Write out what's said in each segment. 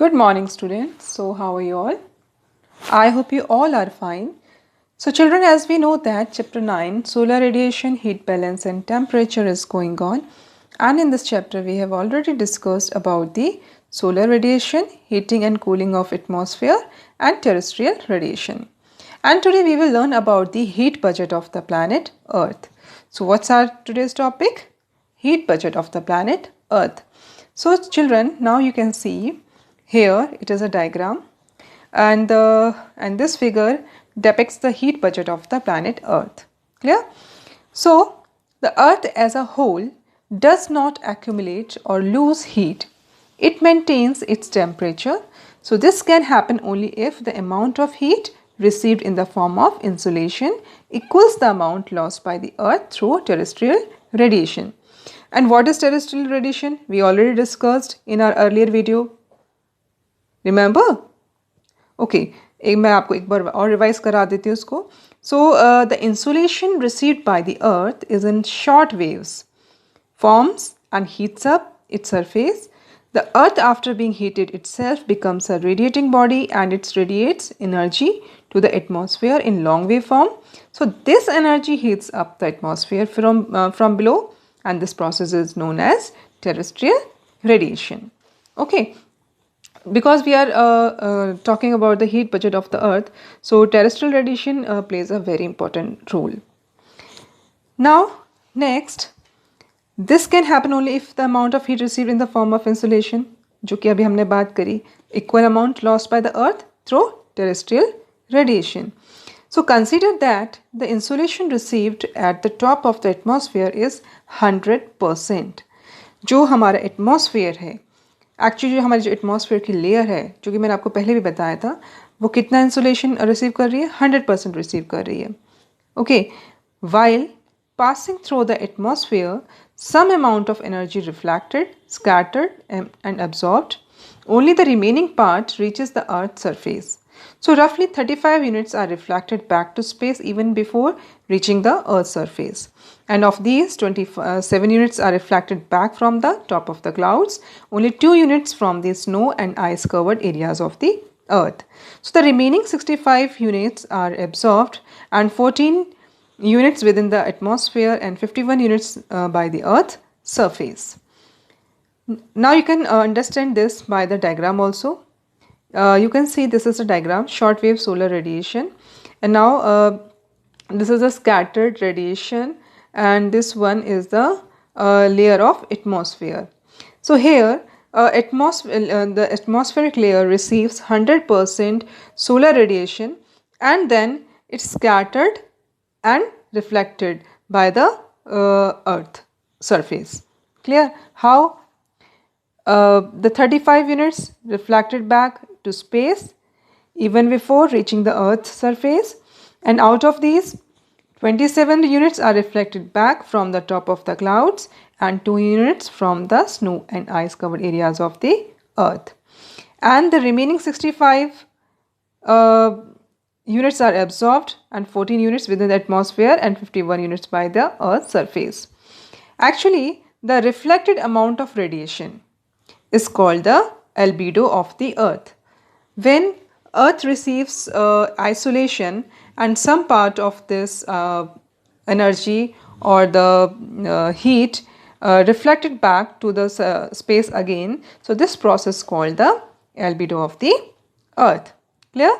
Good morning, students. So, how are you all? I hope you all are fine. So, children, as we know that chapter 9, solar radiation, heat balance and temperature is going on. And in this chapter, we have already discussed about the solar radiation, heating and cooling of atmosphere and terrestrial radiation. And today we will learn about the heat budget of the planet Earth. So, what's our today's topic? Heat budget of the planet Earth. So, children, now you can see here it is a diagram, and this figure depicts the heat budget of the planet Earth. Clear? So, the Earth as a whole does not accumulate or lose heat. It maintains its temperature. So, this can happen only if the amount of heat received in the form of insolation equals the amount lost by the Earth through terrestrial radiation. And what is terrestrial radiation? We already discussed in our earlier video. Remember? Okay, मैं आपको एक बार और revise करा देती हूँ उसको. So, the insolation received by the Earth is in short waves, forms and heats up its surface. The Earth, after being heated itself, becomes a radiating body and it radiates energy to the atmosphere in long wave form. So, this energy heats up the atmosphere from below, and this process is known as terrestrial radiation. Okay. Because we are talking about the heat budget of the Earth, so terrestrial radiation plays a very important role. Now, next, this can happen only if the amount of heat received in the form of insolation, जो कि अभी हमने बात करी, equal amount lost by the Earth through terrestrial radiation. So, consider that the insolation received at the top of the atmosphere is 100%. जो हमारा atmosphere है, actually जो हमारी जो एटमॉस्फेयर की लेयर है, जो कि मैंने आपको पहले भी बताया था, वो कितना इंसुलेशन रिसीव कर रही है? 100% रिसीव कर रही है. Okay, while passing through the atmosphere some amount of energy reflected, scattered and absorbed. Only the remaining part reaches the Earth's surface. So roughly 35 units are reflected back to space even before reaching the Earth's surface. And of these, 27 units are reflected back from the top of the clouds, only 2 units from the snow and ice covered areas of the Earth. So the remaining 65 units are absorbed and 14 units within the atmosphere and 51 units by the Earth's surface. Now you can understand this by the diagram also. You can see this is a diagram, shortwave solar radiation, and now this is a scattered radiation, and this one is the layer of atmosphere. So here the atmospheric layer receives 100% solar radiation, and then it's scattered and reflected by the Earth surface. Clear? How? The 35 units reflected back to space even before reaching the Earth's surface, and out of these 27 units are reflected back from the top of the clouds and 2 units from the snow and ice covered areas of the Earth, and the remaining 65 units are absorbed and 14 units within the atmosphere and 51 units by the Earth's surface. Actually, the reflected amount of radiation is called the albedo of the Earth. When Earth receives isolation and some part of this energy or the heat reflected back to the space again, so this process called the albedo of the Earth. Clear?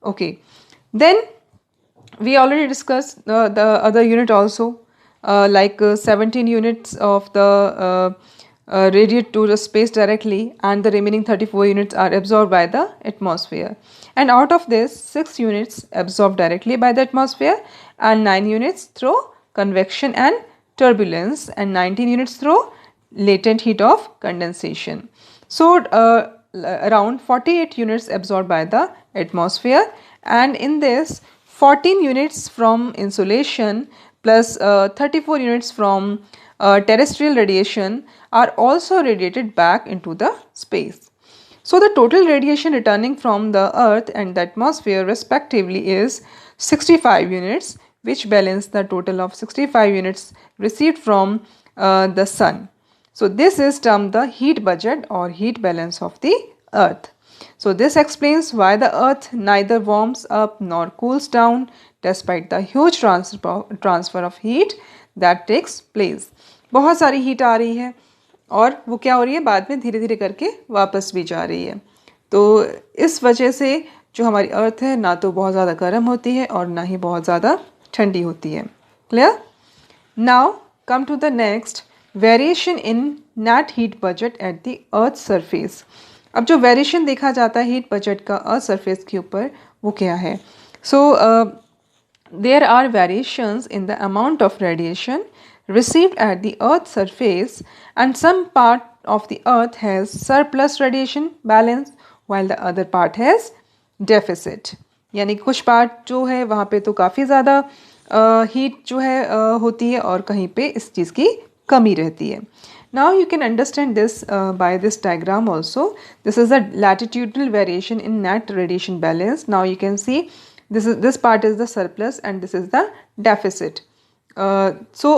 Okay. Then we already discussed the other unit also, like 17 units of the radiate to the space directly, and the remaining 34 units are absorbed by the atmosphere, and out of this 6 units absorbed directly by the atmosphere and 9 units through convection and turbulence and 19 units through latent heat of condensation. So around 48 units absorbed by the atmosphere, and in this 14 units from insolation plus 34 units from terrestrial radiation are also radiated back into the space. So the total radiation returning from the Earth and the atmosphere respectively is 65 units, which balance the total of 65 units received from the Sun. So this is termed the heat budget or heat balance of the Earth. So this explains why the earth neither warms up nor cools down despite the huge transfer of heat that takes place. बहुत सारी heat आ रही है और वो क्या हो रही है, बाद में धीरे धीरे करके वापस भी जा रही है। तो इस वजह से जो हमारी अर्थ है ना तो बहुत ज़्यादा गर्म होती है और ना ही बहुत ज़्यादा ठंडी होती है। Clear? Now come to the next, variation in net heat budget at the earth surface. अब जो वेरिएशन देखा जाता है हीट बजट का अर्थ सरफेस के ऊपर वो क्या है? So there are variations in the amount of radiation received at the earth's surface, and some part of the earth has surplus radiation balance while the other part has deficit. यानी कुछ part जो है वहाँ पे तो काफ़ी ज़्यादा heat जो है होती है और कहीं पे इस चीज़ की कमी रहती है. Now you can understand this by this diagram also. This is a latitudinal variation in net radiation balance. Now you can see this part is the surplus and this is the deficit. So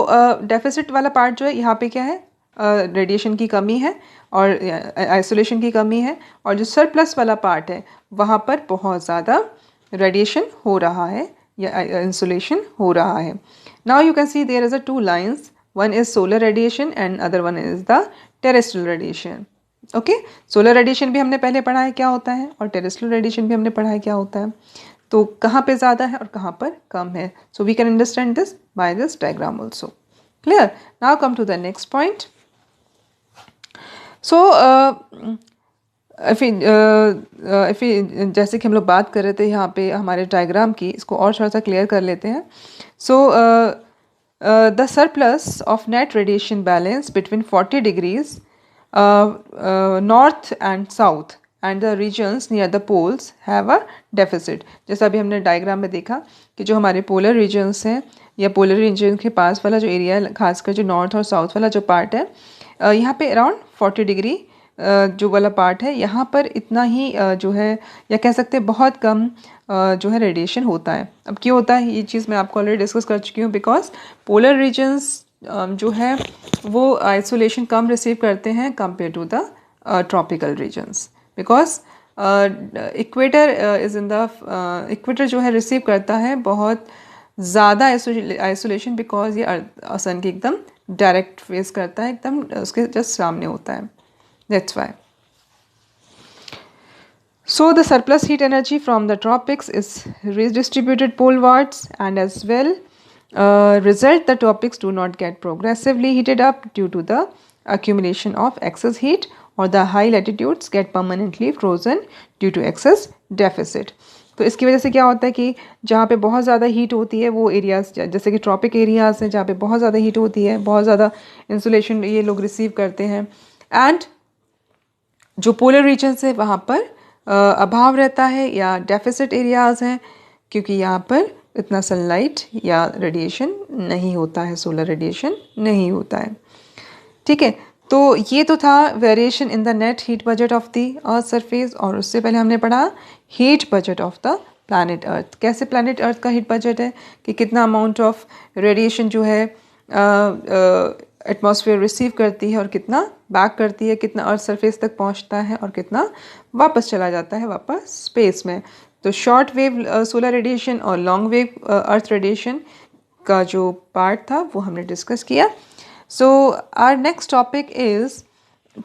deficit वाला part जो है यहाँ पे क्या है, radiation की कमी है और आइसोलेशन की कमी है, और जो सरप्लस वाला पार्ट है वहाँ पर बहुत ज़्यादा रेडिएशन हो रहा है या इंसुलेशन हो रहा है. Now you can see there is a two lines, one is solar radiation and other one is the terrestrial radiation. Okay, solar radiation भी हमने पहले पढ़ा है क्या होता है और टेरेस्ट्रियल रेडिएशन भी हमने पढ़ा है क्या होता है. तो कहाँ पे ज़्यादा है और कहाँ पर कम है. So we can understand this by this diagram also. Clear? Now come to the next point. So जैसे कि हम लोग बात कर रहे थे यहाँ पे हमारे डायग्राम की, इसको और थोड़ा सा क्लियर कर लेते हैं. So the surplus of net radiation balance between 40 degrees north and south and the regions near the poles have a deficit. जैसा अभी हमने डायग्राम में देखा कि जो हमारे पोलर रीजन्स हैं या पोलर रीजन के पास वाला जो एरिया है, खासकर जो नॉर्थ और साउथ वाला जो पार्ट है, यहाँ पे अराउंड 40 डिग्री जो वाला पार्ट है, यहाँ पर इतना ही जो है या कह सकते हैं बहुत कम जो है रेडिएशन होता है. अब क्यों होता है ये चीज़ मैं आपको ऑलरेडी डिस्कस कर चुकी हूँ. बिकॉज पोलर रीजन्स जो है वो आइसोलेशन कम रिसीव करते हैं compare to the tropical regions. Because equator is in the equator जो है रिसीव करता है बहुत ज़्यादा आइसोलेशन, बिकॉज ये सन की एकदम डायरेक्ट फेस करता है, एकदम उसके जस्ट सामने होता है. That's why. So the surplus heat energy from the tropics is redistributed polewards, and as well result the tropics do not get progressively heated up due to the accumulation of excess heat, or the high latitudes get permanently frozen due to excess deficit. तो इसकी वजह से क्या होता है कि जहाँ पे बहुत ज़्यादा हीट होती है वो एरियाज़, जैसे कि ट्रॉपिक एरियाज़ हैं जहाँ पे बहुत ज़्यादा हीट होती है, बहुत ज़्यादा इंसुलेशन ये लोग रिसीव करते हैं, एंड जो पोलर रीजन्स है वहाँ पर अभाव रहता है या डेफिसिट एरियाज़ हैं, क्योंकि यहाँ पर इतना सनलाइट या रेडिएशन नहीं होता है, सोलर रेडिएशन नहीं होता है. ठीक है, तो ये तो था variation in the net heat budget of the earth surface, और उससे पहले हमने पढ़ा heat budget of the planet earth. कैसे प्लैनेट अर्थ का हीट बजट है कि कितना अमाउंट ऑफ रेडिएशन जो है एटमॉस्फेयर रिसीव करती है और कितना बैक करती है, कितना अर्थ सरफेस तक पहुंचता है और कितना वापस चला जाता है वापस स्पेस में. तो शॉर्ट वेव सोलर रेडिएशन और लॉन्ग वेव अर्थ रेडिएशन का जो पार्ट था वो हमने डिस्कस किया. So our next topic is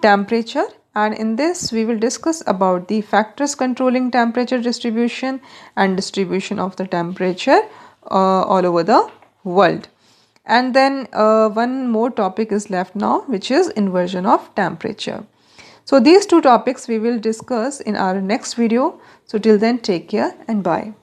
temperature, and in this we will discuss about the factors controlling temperature distribution and distribution of the temperature all over the world. And then one more topic is left now, which is inversion of temperature. So these two topics we will discuss in our next video. So till then, take care and bye.